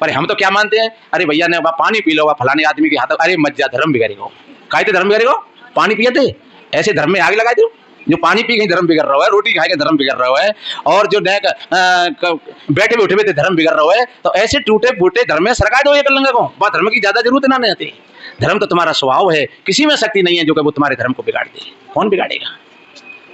पर हम तो क्या मानते हैं, अरे भैया ने पानी पी लो, फलाने आदमी के हाथ, अरे मत जा, धर्म बिगड़ेगा। कहते धर्म बिगड़ेगा, पानी पिए थे ऐसे धर्म में आग लगा दो। जो पानी पी के धर्म बिगड़ रहा है, रोटी खा के धर्म बिगड़ रहा है, और जो बैठे भी उठे हुए थे धर्म बिगड़ रहा है, तो ऐसे टूटे फूटे धर्म में सरकार दो एक लंगा को। बात धर्म की ज्यादा जरूरत ना आती। धर्म तो तुम्हारा स्वभाव है, किसी में शक्ति नहीं है जो कि वो तुम्हारे धर्म को बिगाड़ दे। कौन बिगाड़ेगा?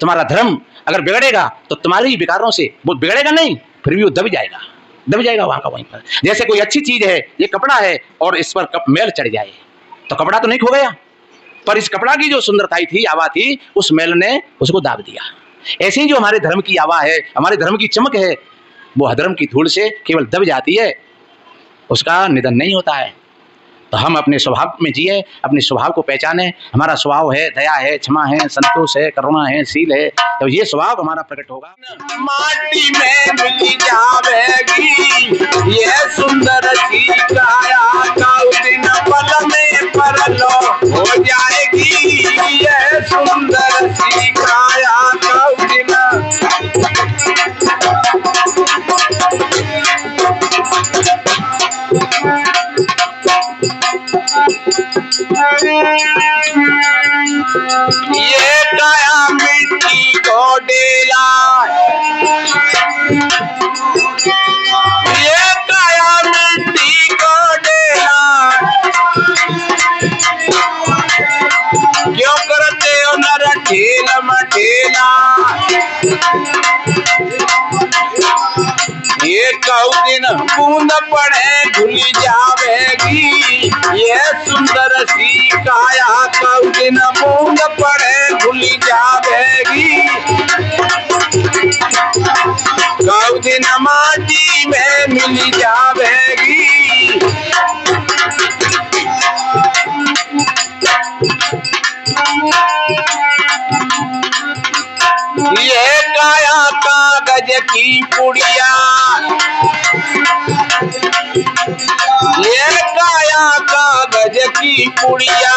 तुम्हारा धर्म अगर बिगड़ेगा तो तुम्हारे ही विकारों से वो बिगड़ेगा नहीं, फिर भी वो दब जाएगा वहां का वहीं पर। जैसे कोई अच्छी चीज है, ये कपड़ा है, और इस पर मैल चढ़ जाए तो कपड़ा तो नहीं खो गया, पर इस कपड़ा की जो सुंदरताई थी, आवा थी, उस मैल ने उसको दाब दिया। ऐसे ही जो हमारे धर्म की आवा है, हमारे धर्म की चमक है, वो अधर्म की धूल से केवल दब जाती है, उसका निधन नहीं होता है। तो हम अपने स्वभाव में जिए, अपने स्वभाव को पहचाने। हमारा स्वभाव है दया है, क्षमा है, संतोष है, करुणा है, शील है। तो ये स्वभाव हमारा प्रकट होगा। माटी में मिल जावेगी ये सुंदर सी काया, दिन पल में परलो हो जाएगी ये सुंदर सी काया दिन। ये काया मिट्टी को डेला, ये काया मिट्टी को डेला, क्यों करते हो नर ठेल मठेला। ये कऊ दिन बूंद पड़े धुल जावेगी ये सुंदर सी काया, कऊ दिन बूंद पड़े धुल जावेगी, कऊ दिन माटी में मिल जावेगी। ये काया कागज की पुड़िया, ये काया कागज की पुड़िया,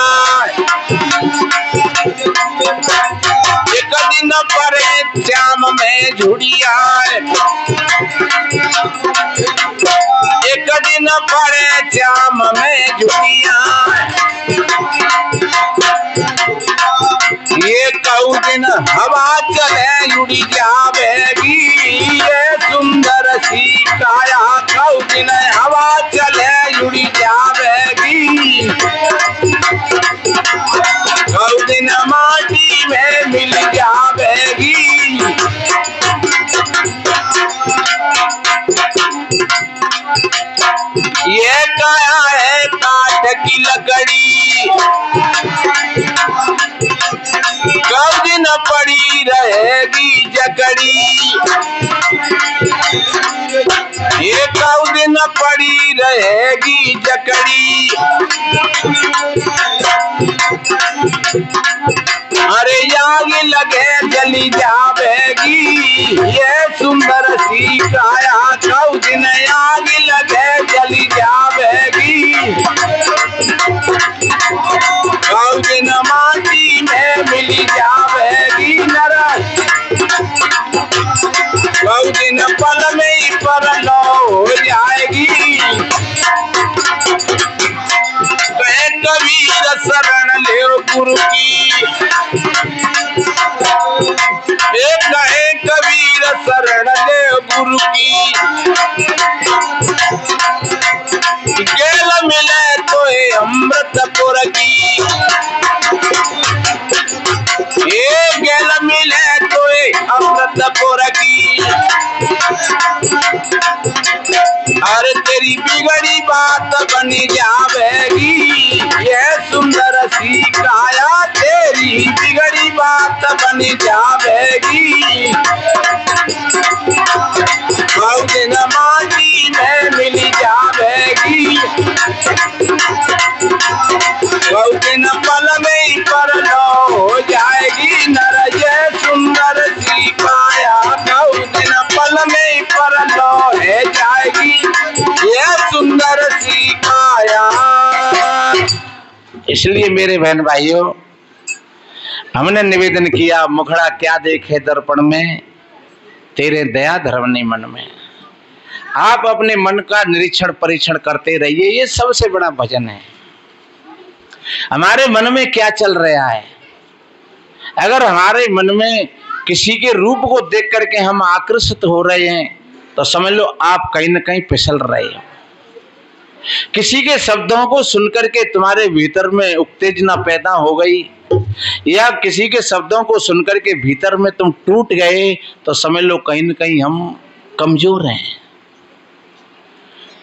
एक दिन परे श्याम में झुड़िया, एक दिन परे श्याम में झुड़िया। ये कऊ दिन हवा चले उड़ी जावेगी ये सुंदर सी काया, कऊ दिन हवा चले उड़ी जावेगी, कऊ दिन माटी में मिल जावेगी। ये काया है काठ की लकड़ी, कऊ दिन पड़ी रहेगी जकड़ी, ये कऊ दिन पड़ी रहेगी जकड़ी। अरे आग लगे जली जावेगी ये सुंदर सी काया, कऊ दिन आग लगे जली जावेगी, कऊ दिन माटी में मिली जावेगी नरक, कऊ दिन पल में ही परलो हो जाएगी। कहे कबीर शरण ले गुरु की, कहे कबीर शरण ले गुरु की, गेल मिले तो अमृतपुर की, ये गेल मिले तो अमृतपुर की। अरे तेरी बिगड़ी बात बनी जावेगी ये सुंदर सी काया, तेरी बिगड़ी बात बनी जावेगी, कऊ दिन माटी में मिल जावेगी, कऊ दिन पल में ही परलो हो जाएगी नर ये सुंदर सी काया, कऊ दिन पल में ही परलो है जाएगी ये सुंदर सी काया। इसलिए मेरे बहन भाइयों, हमने निवेदन किया, मुखड़ा क्या देखे दर्पण में, तेरे दया धर्म नहीं मन में। आप अपने मन का निरीक्षण परीक्षण करते रहिए। ये सबसे बड़ा भजन है। हमारे मन में क्या चल रहा है? अगर हमारे मन में किसी के रूप को देख करके हम आकर्षित हो रहे हैं तो समझ लो आप कहीं न कहीं फिसल रहे हो। किसी के शब्दों को सुनकर के तुम्हारे भीतर में उत्तेजना पैदा हो गई, या किसी के शब्दों को सुनकर के भीतर में तुम टूट गए, तो समझ लो कहीं न कहीं हम कमजोर हैं।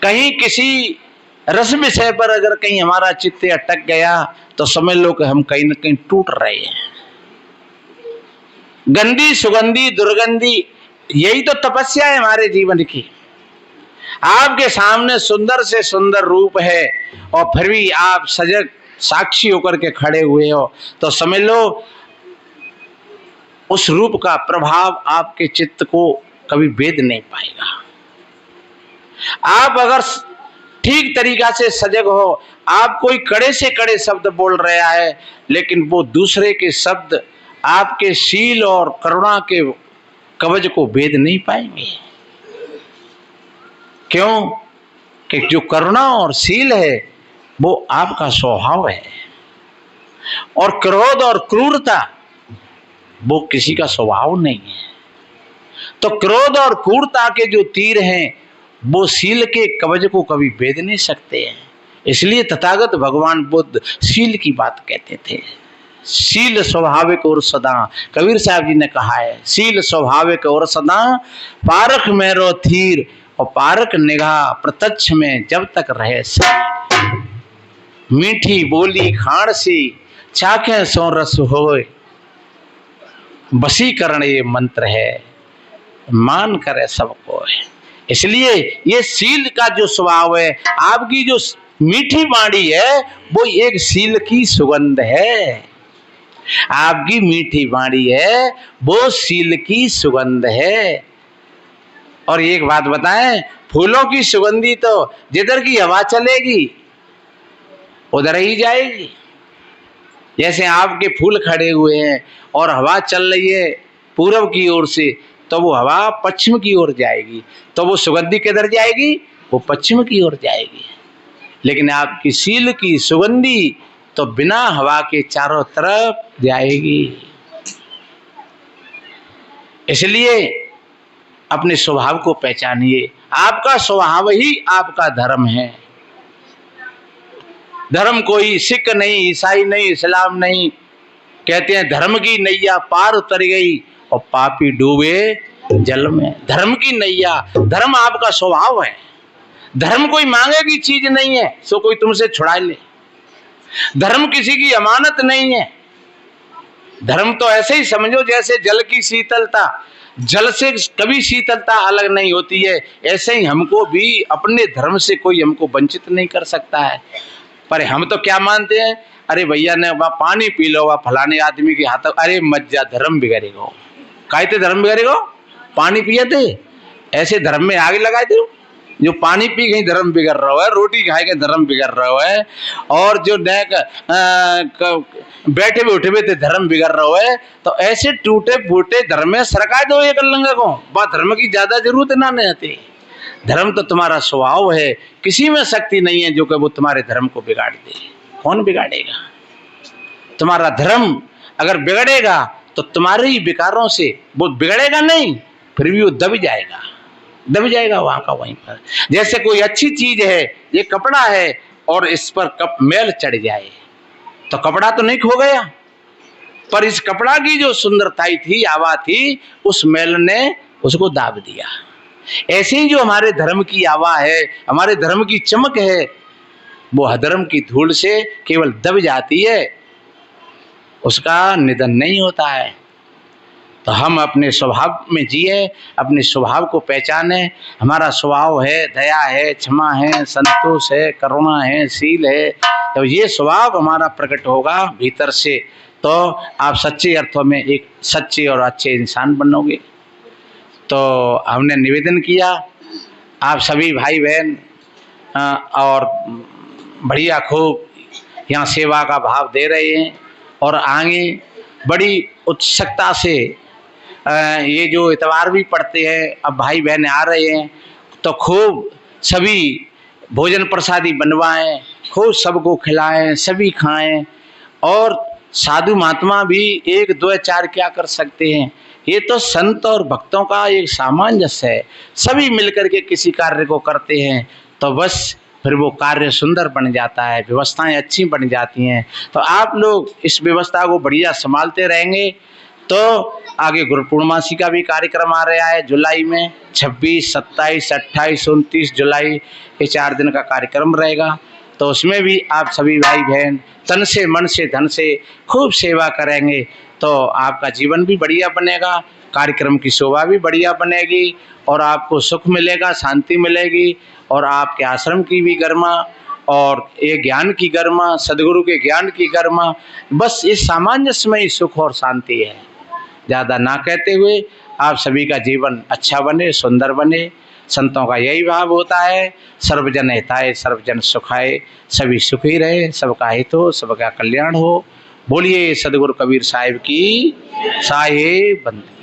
कहीं किसी रस विषय पर अगर कहीं हमारा चित्त अटक गया तो समझ लो कि हम कहीं न कहीं टूट रहे हैं। गंदी सुगंधी दुर्गंधी, यही तो तपस्या है हमारे जीवन की। आपके सामने सुंदर से सुंदर रूप है और फिर भी आप सजग साक्षी होकर के खड़े हुए हो, तो समझ लो उस रूप का प्रभाव आपके चित्त को कभी भेद नहीं पाएगा। आप अगर ठीक तरीका से सजग हो, आप कोई कड़े से कड़े शब्द बोल रहा है, लेकिन वो दूसरे के शब्द आपके शील और करुणा के कवच को भेद नहीं पाएंगे। क्यों? कि जो करुणा और शील है वो आपका स्वभाव है, और क्रोध और क्रूरता वो किसी का स्वभाव नहीं है। तो क्रोध और क्रूरता के जो तीर हैं वो शील के कवच को कभी भेद नहीं सकते हैं। इसलिए तथागत भगवान बुद्ध शील की बात कहते थे। शील स्वाभाविक और सदा, कबीर साहब जी ने कहा है, शील स्वाभाविक और सदा, पारख मेरो थीर, और पारक निगाह प्रत्यक्ष में जब तक रहे सही। मीठी बोली खाण सी, चाखे सो रस होए, वशीकरण ये मंत्र है, मान करे सबको। इसलिए ये शील का जो स्वभाव है, आपकी जो मीठी वाणी है वो एक शील की सुगंध है। आपकी मीठी वाणी है वो शील की सुगंध है। और एक बात बताएं, फूलों की सुगंधी तो जिधर की हवा चलेगी उधर ही जाएगी। जैसे आपके फूल खड़े हुए हैं और हवा चल रही है पूर्व की ओर से, तो वो हवा पश्चिम की ओर जाएगी, तो वो सुगंधी किधर जाएगी? वो पश्चिम की ओर जाएगी। लेकिन आपकी शील की सुगंधी तो बिना हवा के चारों तरफ जाएगी। इसलिए अपने स्वभाव को पहचानिए। आपका स्वभाव ही आपका धर्म है। धर्म कोई सिख नहीं, ईसाई नहीं, इस्लाम नहीं। कहते हैं धर्म की नैया पार उतर गई और पापी डूबे जल में। धर्म की नैया, धर्म आपका स्वभाव है। धर्म कोई मांगे की चीज नहीं है सो कोई तुमसे छुड़ा ले। धर्म किसी की अमानत नहीं है। धर्म तो ऐसे ही समझो जैसे जल की शीतलता, जल से कभी शीतलता अलग नहीं होती है, ऐसे ही हमको भी अपने धर्म से कोई हमको वंचित नहीं कर सकता है। पर हम तो क्या मानते हैं, अरे भैया ने वह पानी पी लो, वह फलाने आदमी के हाथ, अरे मत जा, धर्म बिगड़ेगा। कहते धर्म बिगड़ेगा? पानी पिए थे ऐसे धर्म में आगे लगाए थे। जो पानी पी गई धर्म बिगड़ रहा है, रोटी खाए के धर्म बिगड़ रहा है, और जो बैठे हुए उठे हुए थे धर्म बिगड़ रहा है। तो ऐसे टूटे फूटे धर्म में सरकाए दो एक लंगा को, बात धर्म की ज्यादा जरूरत ना नहीं आती। धर्म तो तुम्हारा स्वभाव है, किसी में शक्ति नहीं है जो कि वो तुम्हारे धर्म को बिगाड़ दे। कौन बिगाड़ेगा? तुम्हारा धर्म अगर बिगड़ेगा तो तुम्हारे ही विकारों से वो बिगड़ेगा नहीं, फिर भी वो दब जाएगा वहां का वहीं पर। जैसे कोई अच्छी चीज है, ये कपड़ा है और इस पर मैल चढ़ जाए तो कपड़ा तो नहीं खो गया, पर इस कपड़ा की जो सुंदरता थी, आवा थी, उस मैल ने उसको दाब दिया। ऐसे ही जो हमारे धर्म की आवा है, हमारे धर्म की चमक है, वो अधर्म की धूल से केवल दब जाती है, उसका निधन नहीं होता है। तो हम अपने स्वभाव में जिए, अपने स्वभाव को पहचाने। हमारा स्वभाव है दया है, क्षमा है, संतोष है, करुणा है, शील है। तो ये स्वभाव हमारा प्रकट होगा भीतर से, तो आप सच्चे अर्थों में एक सच्चे और अच्छे इंसान बनोगे। तो हमने निवेदन किया, आप सभी भाई बहन और बढ़िया खूब यहाँ सेवा का भाव दे रहे हैं, और आगे बड़ी उत्सुकता से ये जो इतवार भी पढ़ते हैं, अब भाई बहन आ रहे हैं, तो खूब सभी भोजन प्रसादी बनवाएं, खूब सबको खिलाएं, सभी खाएं। और साधु महात्मा भी एक दो चार क्या कर सकते हैं, ये तो संत और भक्तों का एक सामंजस्य है। सभी मिलकर के किसी कार्य को करते हैं तो बस फिर वो कार्य सुंदर बन जाता है, व्यवस्थाएं अच्छी बन जाती हैं। तो आप लोग इस व्यवस्था को बढ़िया संभालते रहेंगे तो आगे गुरु पूर्णमासी का भी कार्यक्रम आ रहा है जुलाई में, 26, 27, 28, 29 जुलाई, ये 4 दिन का कार्यक्रम रहेगा। तो उसमें भी आप सभी भाई बहन तन से मन से धन से खूब सेवा करेंगे तो आपका जीवन भी बढ़िया बनेगा, कार्यक्रम की शोभा भी बढ़िया बनेगी और आपको सुख मिलेगा, शांति मिलेगी और आपके आश्रम की भी गरिमा और ये ज्ञान की गरिमा, सदगुरु के ज्ञान की गरिमा, बस इस सामंजस्य में ही सुख और शांति है। ज़्यादा ना कहते हुए आप सभी का जीवन अच्छा बने, सुंदर बने। संतों का यही भाव होता है, सर्वजन हिताय सर्वजन सुखाय, सभी सुखी रहे, सबका हित हो, सबका कल्याण हो। बोलिए सदगुरु कबीर साहिब की साहिब बंदगी।